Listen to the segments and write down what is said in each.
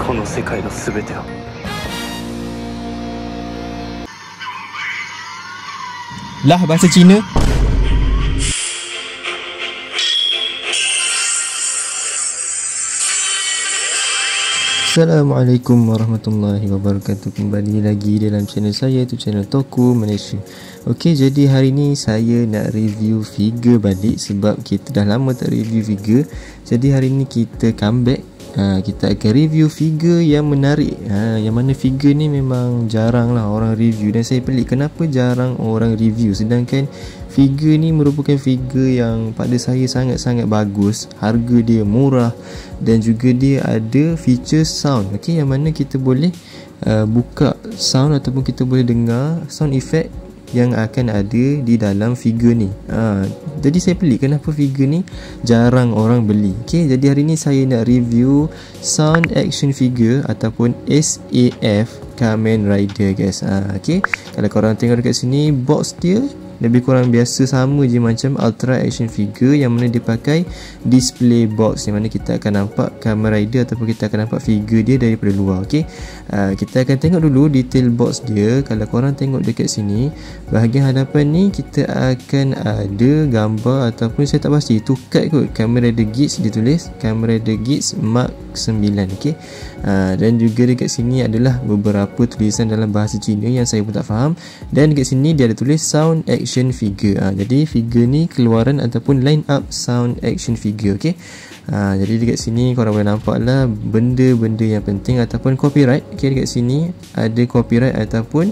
この世界の全てを。Lah bahasa Cina. Assalamualaikum warahmatullahi wabarakatuh. Kembali lagi dalam channel saya, iaitu channel Toku Malaysia. Okey, jadi hari ni saya nak review figure balik sebab kita dah lama tak review figure. Jadi hari ni kita comeback. Kita akan review figure yang menarik. Yang mana figure ni memang jarang lah orang review. Dan saya pelik kenapa jarang orang review, sedangkan figure ni merupakan figure yang pada saya sangat-sangat bagus. Harga dia murah dan juga dia ada feature sound. Okey, yang mana kita boleh buka sound ataupun kita boleh dengar sound effect yang akan ada di dalam figure ni. Jadi saya pelik kenapa figure ni jarang orang beli. Okey, jadi hari ni saya nak review sound action figure ataupun SAF Kamen Rider, guys. Okey, kalau korang tengok dekat sini, box dia lebih kurang biasa sama je macam Ultra Action Figure, yang mana dia pakai display box, yang mana kita akan nampak Kamen Rider ataupun kita akan nampak figure dia daripada luar. Okey, kita akan tengok dulu detail box dia. Kalau korang tengok dekat sini, bahagian hadapan ni kita akan ada gambar ataupun saya tak pasti itu kad kot, Kamen Rider Geats dia tulis, Kamen Rider Geats Mark 9. Okey, dan juga dekat sini adalah beberapa tulisan dalam bahasa Cina yang saya pun tak faham. Dan dekat sini dia ada tulis sound action figure. Jadi figure ni keluaran ataupun line up sound action figure. Okey, jadi dekat sini korang boleh nampak lah benda-benda yang penting ataupun copyright. Okey, dekat sini ada copyright ataupun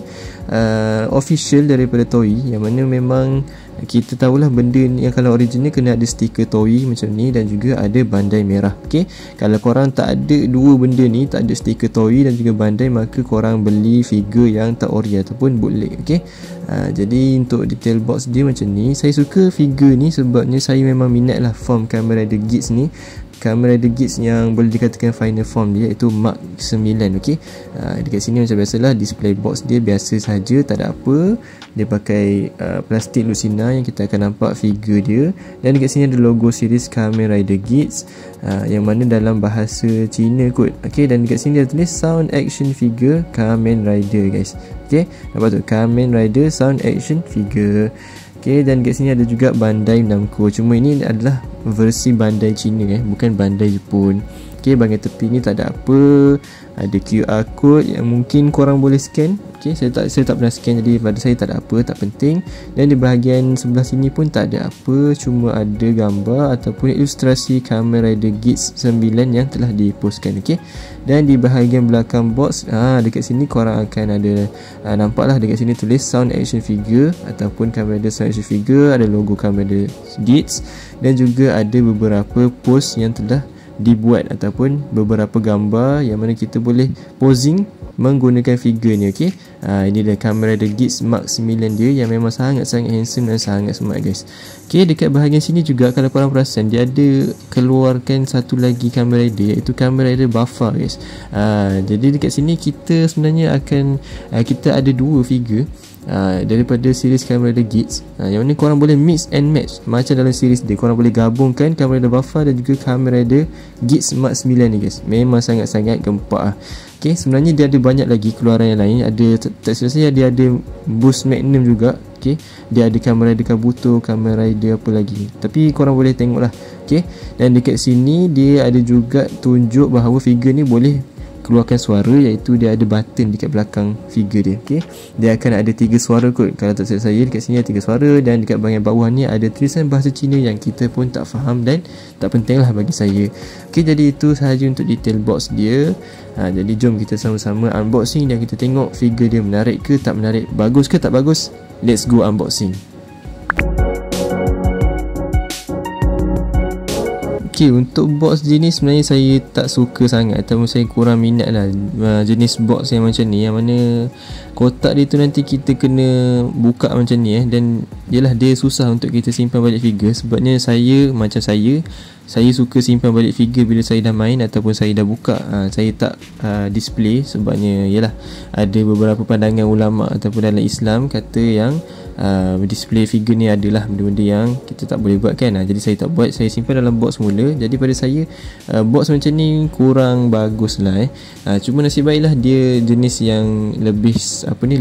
official daripada Toei, yang mana memang kita tahulah benda ni yang kalau original kena ada stiker Toei macam ni dan juga ada bandai merah. Okey, kalau korang tak ada dua benda ni, tak ada stiker Toei dan juga bandai, maka korang beli figure yang tak ori ataupun bootleg. Okey, jadi untuk detail box dia macam ni. Saya suka figure ni sebabnya saya memang minat lah form Kamen Rider Geats ni. Kamen Rider Geats yang boleh dikatakan final form dia iaitu Mark 9. Okey, dekat sini macam biasalah display box dia biasa saja, tak ada apa. Dia pakai plastik Lucina yang kita akan nampak figure dia. Dan dekat sini ada logo series Kamen Rider Geats, yang mana dalam bahasa Cina kot. Okey, dan dekat sini ada tulis sound action figure Kamen Rider, guys. Okey, apa tu? Kamen Rider sound action figure. Okey, dan kat sini ada juga Bandai Namco. Cuma ini adalah versi Bandai Cina, bukan Bandai Jepun. Okey, bahagian tepi ni tak ada apa. Ada QR code yang mungkin korang boleh scan. Okey, saya tak pernah scan, jadi pada saya tak ada apa, tak penting. Dan di bahagian sebelah sini pun tak ada apa, cuma ada gambar ataupun ilustrasi Kamen Rider Geats 9 yang telah dipostkan. Okey, dan di bahagian belakang box, dekat sini korang akan ada nampaklah dekat sini tulis sound action figure ataupun Kamen Rider sound action figure, ada logo Kamen Rider Geats dan juga ada beberapa pose yang telah dibuat ataupun beberapa gambar yang mana kita boleh posing menggunakan figure ni. Okey, ini dah Kamen Rider Geats Mark 9 dia yang memang sangat-sangat handsome dan sangat smart, guys. Okey, dekat bahagian sini juga kalau korang perasan, dia ada keluarkan satu lagi Kamen Rider, iaitu Kamen Rider Buffa, guys. Jadi dekat sini kita sebenarnya akan kita ada dua figure daripada series Kamen Rider Geats, yang mana korang boleh mix and match macam dalam series dia. Korang boleh gabungkan Kamen Rider Buffa dan juga Kamen Rider Geats Mark 9 ni, guys. Memang sangat-sangat gempak. Okey, sebenarnya dia ada banyak lagi keluaran yang lain. Ada, tak silap saya, dia ada Boost Magnum juga. Okey, dia ada Kamen Rider Kabuto, Kamen Rider apa lagi, tapi korang boleh tengok lah. Okey, dan dekat sini dia ada juga tunjuk bahawa figure ni boleh keluarkan suara, iaitu dia ada button dekat belakang figure dia. Okey, dia akan ada 3 suara kot. Kalau tak silap saya, dekat sini ada 3 suara dan dekat bahagian bawah ni ada tulisan bahasa Cina yang kita pun tak faham dan tak penting lah bagi saya. Okey, jadi itu sahaja untuk detail box dia. Jadi jom kita sama-sama unboxing dan kita tengok figure dia menarik ke tak menarik, bagus ke tak bagus. Let's go unboxing. Okey, untuk box jenis sebenarnya saya tak suka sangat ataupun saya kurang minat lah jenis box yang macam ni, yang mana kotak dia tu nanti kita kena buka macam ni dan yalah, dia susah untuk kita simpan balik figure. Sebabnya saya macam saya suka simpan balik figure bila saya dah main ataupun saya dah buka. Saya tak display sebabnya yalah, ada beberapa pandangan ulama ataupun dalam Islam kata yang display figure ni adalah benda-benda yang kita tak boleh buat kan. Jadi saya tak buat, saya simpan dalam box semula. Jadi pada saya box macam ni kurang bagus lah cuma nasib baiklah dia jenis yang lebih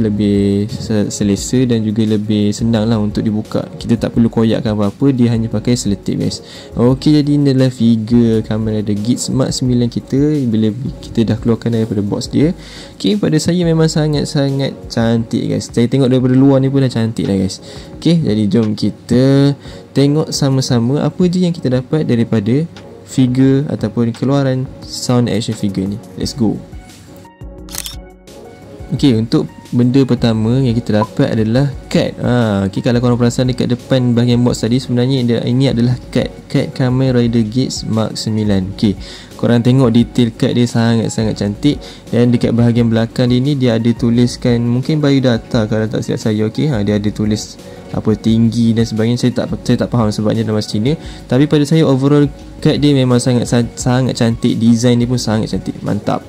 lebih selesa dan juga lebih senang lah untuk dibuka. Kita tak perlu koyakkan apa-apa, dia hanya pakai selotip guys. Okey, jadi ini adalah figure Kamen Rider Geats Mark 9 kita bila kita dah keluarkan daripada box dia. Okey, pada saya memang sangat-sangat cantik guys. Saya tengok daripada luar ni pun dah cantik lah guys. Okey, jadi jom kita tengok sama-sama apa je yang kita dapat daripada figure ataupun keluaran sound action figure ni. Let's go. Okey, untuk benda pertama yang kita dapat adalah card. Okey, kalau korang perasan dekat depan bahagian box tadi, sebenarnya ini adalah card Kamen Rider Geats Mark 9. Okey, korang tengok detail card dia sangat-sangat cantik. Dan dekat bahagian belakang dia ni dia ada tuliskan mungkin biodata kalau tak silap saya. Okey, dia ada tulis apa tinggi dan sebagainya. Saya tak faham sebabnya dalam bahasa Cina. Tapi pada saya overall card dia memang sangat cantik. Design dia pun sangat cantik. Mantap.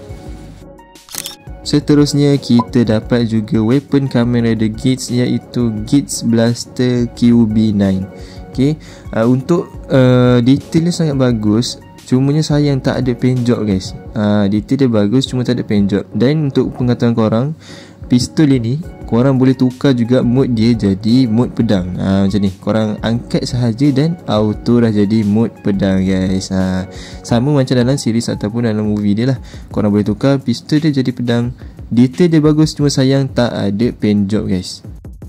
Seterusnya kita dapat juga weapon Kamen Rider Geats, iaitu Geats Blaster QB9. Okay, untuk detail dia sangat bagus. Cumanya sayang tak ada paint job guys. Detail dia bagus cuma tak ada paint job. Dan untuk pengetahuan korang, pistol ini korang boleh tukar juga mode dia jadi mode pedang. Macam ni, korang angkat sahaja dan auto dah jadi mode pedang guys. Sama macam dalam series ataupun dalam movie dia lah. Korang boleh tukar pistol dia jadi pedang. Detail dia bagus cuma sayang tak ada paint job guys.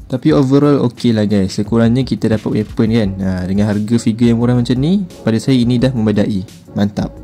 Tapi overall ok lah guys. Sekurangnya kita dapat weapon kan. Dengan harga figure yang murah macam ni, pada saya ini dah memadai. Mantap.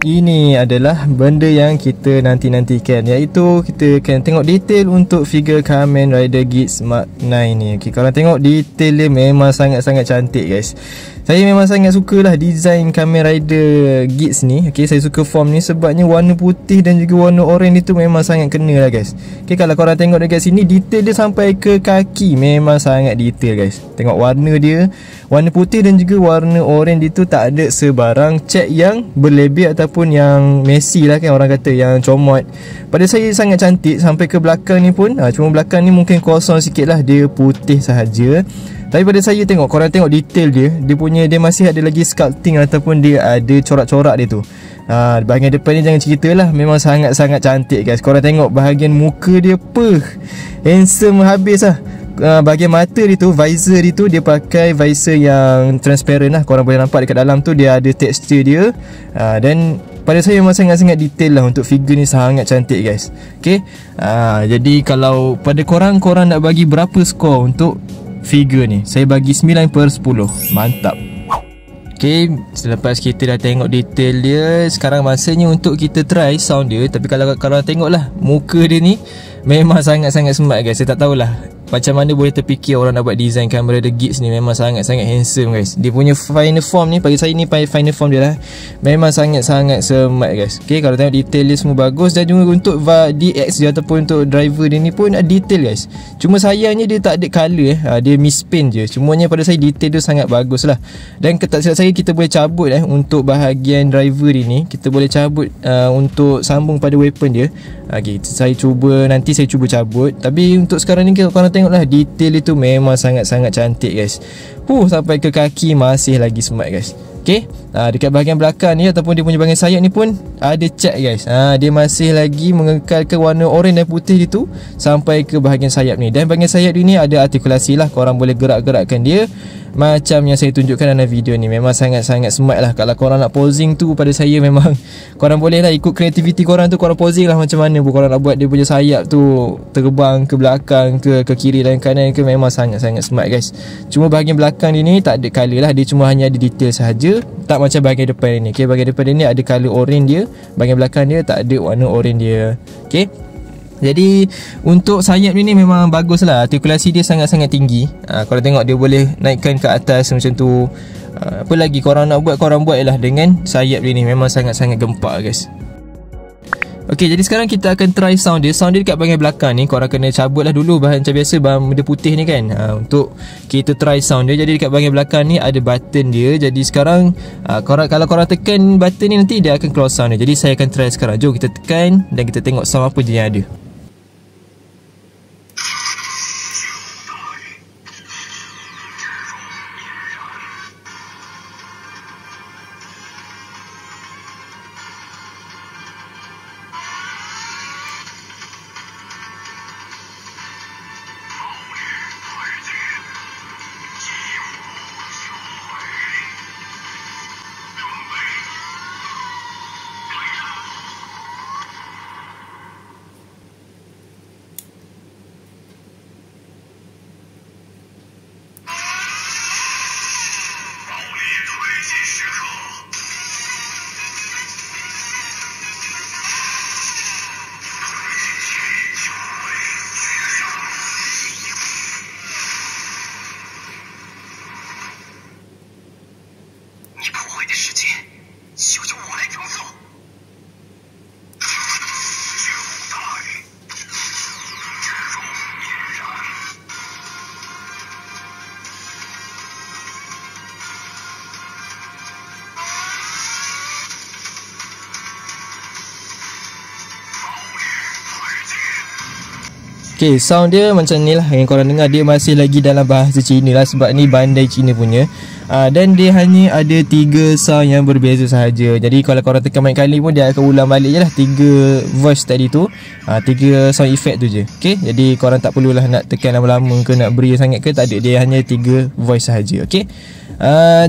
Ini adalah benda yang kita nanti-nantikan, iaitu kita akan tengok detail untuk figure Kamen Rider Geats Mark 9 ni. Okay, korang tengok detail dia memang sangat-sangat cantik guys. Saya memang sangat suka lah design Kamen Rider Geats ni. Okay, saya suka form ni sebabnya warna putih dan juga warna orange itu memang sangat kena lah guys. Okay, kalau korang tengok dekat sini, detail dia sampai ke kaki memang sangat detail guys. Tengok warna dia, warna putih dan juga warna orange itu tak ada sebarang cat yang berlebih ataupun yang messy lah kan, orang kata yang comot. Pada saya sangat cantik. Sampai ke belakang ni pun cuma belakang ni mungkin kosong sikit lah, dia putih sahaja. Tapi pada saya tengok, korang tengok detail dia, dia masih ada lagi sculpting ataupun dia ada corak-corak dia tu. Bahagian depan ni jangan cerita lah, memang sangat-sangat cantik guys. Korang tengok bahagian muka dia, handsome habis lah. Bahagian mata dia tu, visor dia tu, dia pakai visor yang transparent lah. Korang boleh nampak dekat dalam tu dia ada tekstur dia. Dan pada saya memang sangat-sangat detail lah. Untuk figure ni sangat cantik guys. Okay, jadi kalau pada korang nak bagi berapa skor untuk figure ni? Saya bagi 9/10. Mantap. Okay, selepas kita dah tengok detail dia, sekarang masanya untuk kita try sound dia. Tapi kalau tengok lah muka dia ni, memang sangat-sangat smart guys. Saya tak tahulah macam mana boleh terfikir orang nak buat design Kamen Rider Geats ni. Memang sangat-sangat handsome guys. Dia punya final form ni, bagi saya ni final form dia lah, memang sangat-sangat smart guys. Okay, kalau tengok detail dia semua bagus. Dan juga untuk DX dia ataupun untuk driver dia ni pun ada detail guys. Cuma sayangnya dia tak ada colour dia mispaint je. Cumanya pada saya detail dia sangat bagus lah. Dan tak silap saya, kita boleh cabut untuk bahagian driver dia ni. Kita boleh cabut untuk sambung pada weapon dia. Okay, nanti saya cuba cabut. Tapi untuk sekarang ni korang tengoklah, detail itu memang sangat-sangat cantik guys. Sampai ke kaki masih lagi smart guys. Okay, dekat bahagian belakang ni ataupun dia punya bahagian sayap ni pun ada cat guys. Dia masih lagi mengekalkan warna orange dan putih itu sampai ke bahagian sayap ni. Dan bahagian sayap dia ni ada artikulasi lah. Korang boleh gerak-gerakkan dia macam yang saya tunjukkan dalam video ni. Memang sangat-sangat smart lah. Kalau korang nak posing tu, pada saya memang korang boleh lah ikut kreativiti korang tu. Korang posing lah macam mana pun korang nak buat dia punya sayap tu terbang ke belakang ke kiri dan kanan ke. Memang sangat-sangat smart guys. Cuma bahagian belakang dia ni tak ada colour lah. Dia cuma hanya ada detail sahaja. Tak macam bahagian depan ni. Okay, bahagian depan dia ni ada colour orange dia. Bahagian belakang dia tak ada warna orange dia. Okay, jadi untuk sayap ni memang bagus lah. Artikulasi dia sangat-sangat tinggi. Korang tengok dia boleh naikkan ke atas macam tu. Apa lagi korang nak buat, korang buat lah dengan sayap dia ni. Memang sangat-sangat gempak guys. Ok, jadi sekarang kita akan try sound dia. Sound dia dekat bahagian belakang ni, korang kena cabut lah dulu bahan macam biasa, bahan benda putih ni kan. Untuk kita try sound dia. Jadi dekat bahagian belakang ni ada button dia. Jadi sekarang kalau korang tekan button ni, nanti dia akan keluar sound dia. Jadi saya akan try sekarang. Jom kita tekan dan kita tengok sound apa je yang ada. Okay, sound dia macam ni lah yang korang dengar. Dia masih lagi dalam bahasa Cina lah, sebab ni bandai Cina punya. Dan dia hanya ada 3 sound yang berbeza sahaja. Jadi kalau korang tekan mic kali pun dia akan ulang balik je lah 3 voice tadi tu, 3 sound effect tu je. Okay, jadi korang tak perlulah nak tekan lama-lama ke, nak beri sangat ke, tak ada. Dia hanya 3 voice sahaja. Okay,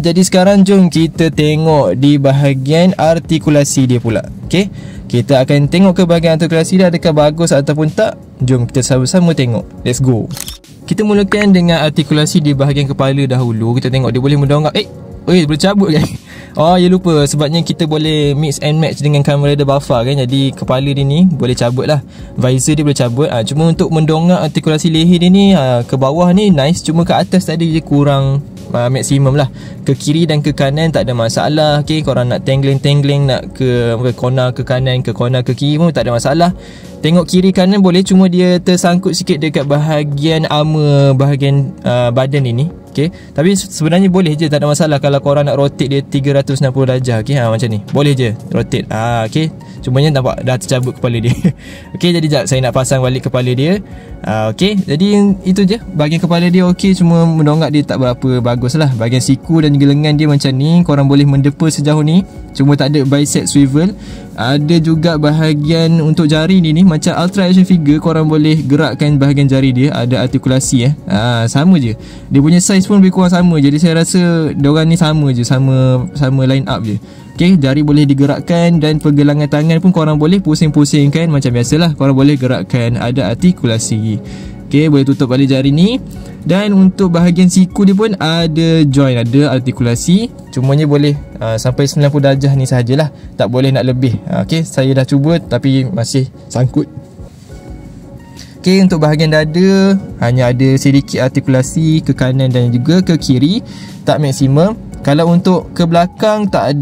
jadi sekarang jom kita tengok di bahagian artikulasi dia pula. Okay, kita akan tengok ke bahagian artikulasi dia adakah bagus ataupun tak. Jom kita sama-sama tengok. Let's go. Kita mulakan dengan artikulasi di bahagian kepala dahulu. Kita tengok dia boleh mendongak. Boleh cabut kan? Oh, ya lupa. Sebabnya kita boleh mix and match dengan kamera The Buffer kan. Jadi kepala dia ni boleh cabut lah. Visor dia boleh cabut. Cuma untuk mendongak artikulasi leher dia ni, ke bawah ni nice. Cuma ke atas tadi dia kurang maksimum lah. Ke kiri dan ke kanan tak ada masalah. Okay, korang nak tangling nak ke corner ke kanan, ke corner ke kiri pun tak ada masalah. Tengok kiri kanan boleh, cuma dia tersangkut sikit dekat bahagian armor, bahagian badan ini. Okay, tapi sebenarnya boleh je, tak ada masalah. Kalau korang nak rotate dia 360 darjah. Okay, macam ni boleh je rotate. Okay, cumanya nampak dah tercabut kepala dia. Okay, jadi sekejap saya nak pasang balik kepala dia. Okay, jadi itu je bahagian kepala dia. Okay, cuma mendongak dia tak berapa bagus lah. Bahagian siku dan juga lengan dia macam ni, korang boleh mendepa sejauh ni, cuma tak ada bicep swivel. Ada juga bahagian untuk jari ni macam ultra action figure, korang boleh gerakkan bahagian jari dia. Ada artikulasi sama je. Dia punya size pun lebih kurang sama. Jadi saya rasa diorang ni sama je, sama line up je. Okay, jari boleh digerakkan dan pergelangan tangan pun korang boleh pusing-pusingkan macam biasalah. Korang boleh gerakkan, ada artikulasi. Okay, boleh tutup balik jari ni. Dan untuk bahagian siku dia pun ada joint, ada artikulasi. Cumanya boleh sampai 90 darjah ni sahajalah, tak boleh nak lebih. Okay, saya dah cuba tapi masih sangkut. Okay, untuk bahagian dada hanya ada sedikit artikulasi ke kanan dan juga ke kiri, tak maksimum. Kalau untuk ke belakang tak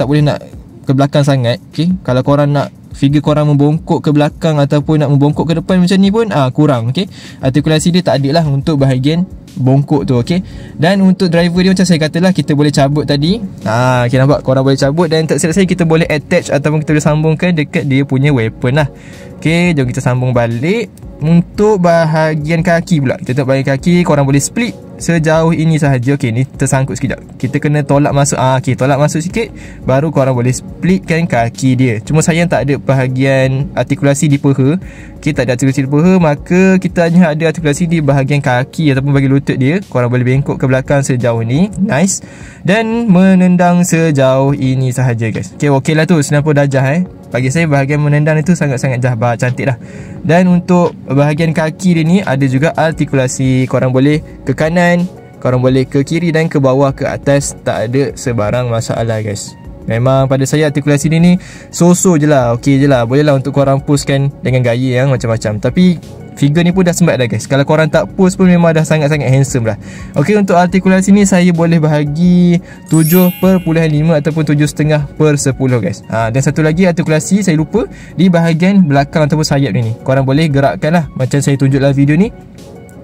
boleh nak ke belakang sangat. Okay, kalau korang nak figure korang membongkok ke belakang ataupun nak membongkok ke depan macam ni pun kurang. Okay, artikulasi dia tak ada lah untuk bahagian bongkok tu. Okay, dan untuk driver dia macam saya katalah, kita boleh cabut tadi. Okay, nampak korang boleh cabut, dan tak silap saya kita boleh attach ataupun kita boleh sambungkan dekat dia punya weapon lah. Okay, jom kita sambung balik. Untuk bahagian kaki pula, kita tengok bahagian kaki, korang boleh split sejauh ini sahaja. Okay, ni tersangkut sekejap, kita kena tolak masuk. Okay, tolak masuk sikit, baru korang boleh splitkan kaki dia. Cuma sayang tak ada bahagian artikulasi di peha. Okay, tak ada artikulasi di peha, maka kita hanya ada artikulasi di bahagian kaki ataupun bahagian lutut dia. Korang boleh bengkok ke belakang sejauh ni, nice. Dan menendang sejauh ini sahaja guys. Okay lah tu 90 darjah. Bagi saya bahagian menendang itu sangat-sangat jahbar, cantik lah. Dan untuk bahagian kaki dia ni ada juga artikulasi. Korang boleh ke kanan, korang boleh ke kiri dan ke bawah, ke atas, tak ada sebarang masalah guys. Memang pada saya artikulasi ni so-so je lah, okey je lah. Boleh lah untuk korang postkan dengan gaya yang macam-macam. Tapi figure ni pun dah sempat dah guys. Kalau korang tak post pun memang dah sangat-sangat handsome lah. Okey, untuk artikulasi ni saya boleh bahagi 7/5 ataupun 7.5/10 guys. Dan satu lagi artikulasi saya lupa, di bahagian belakang ataupun sayap ni. Korang boleh gerakkan lah macam saya tunjuk dalam video ni.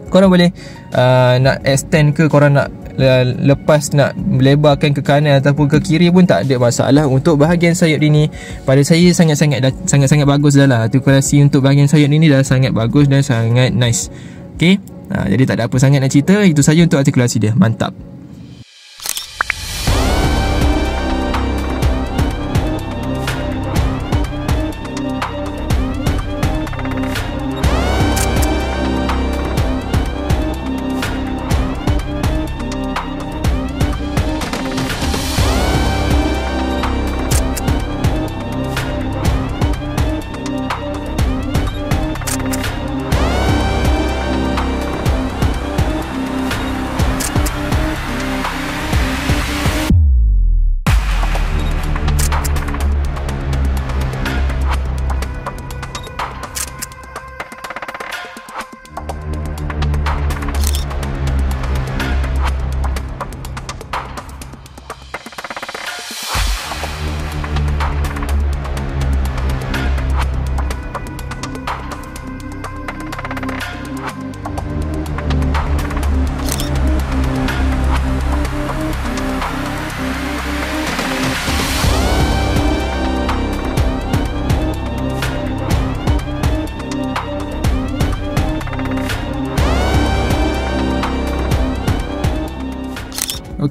Korang boleh nak extend ke, korang nak lepas, nak melebarkan ke kanan ataupun ke kiri pun tak ada masalah. Untuk bahagian sayap ni pada saya sangat-sangat bagus dah lah. Artikulasi untuk bahagian sayap ni dah sangat bagus dan sangat nice. Okay, jadi tak ada apa sangat nak cerita. Itu saja untuk artikulasi dia, mantap.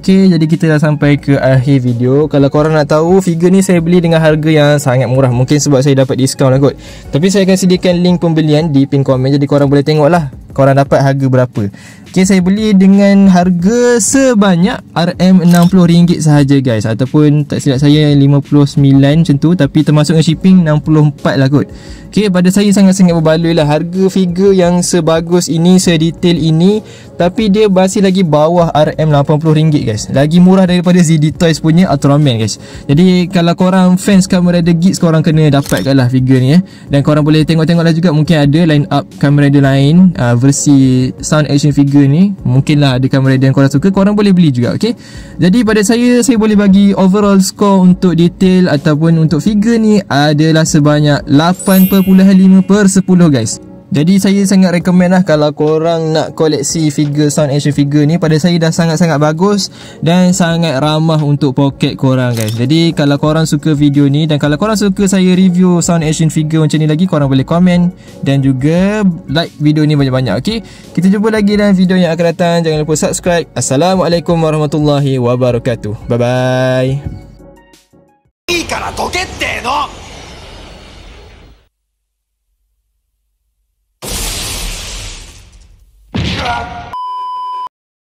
Okey, jadi kita dah sampai ke akhir video. Kalau korang nak tahu, figure ni saya beli dengan harga yang sangat murah. Mungkin sebab saya dapat diskaun lah kot. Tapi saya akan sediakan link pembelian di pin komen, jadi korang boleh tengok lah korang dapat harga berapa. Okey, saya beli dengan harga sebanyak RM60 sahaja guys. Ataupun tak silap saya 59 macam tu. Tapi termasuk dengan shipping 64 lah kot. Okey, pada saya sangat-sangat berbaloi lah. Harga figure yang sebagus ini, sedetail ini, tapi dia masih lagi bawah RM80 guys. Lagi murah daripada ZD Toys punya Ultraman guys. Jadi kalau korang fans Kamen Rider Geeks, korang kena dapatkan lah figure ni Dan korang boleh tengok-tengok lah juga. Mungkin ada line up Kamen Rider lain, versi sound action figure ni. Mungkin lah ada Kamen Rider yang korang suka, korang boleh beli juga. Okay, jadi pada saya boleh bagi overall score untuk detail ataupun untuk figure ni adalah sebanyak 8.5/10 guys. Jadi saya sangat recommend lah kalau korang nak koleksi figure sound action figure ni. Pada saya dah sangat-sangat bagus dan sangat ramah untuk poket korang guys. Jadi kalau korang suka video ni dan kalau korang suka saya review sound action figure macam ni lagi, korang boleh komen dan juga like video ni banyak-banyak. Okay, kita jumpa lagi dalam video yang akan datang. Jangan lupa subscribe. Assalamualaikum warahmatullahi wabarakatuh. Bye bye.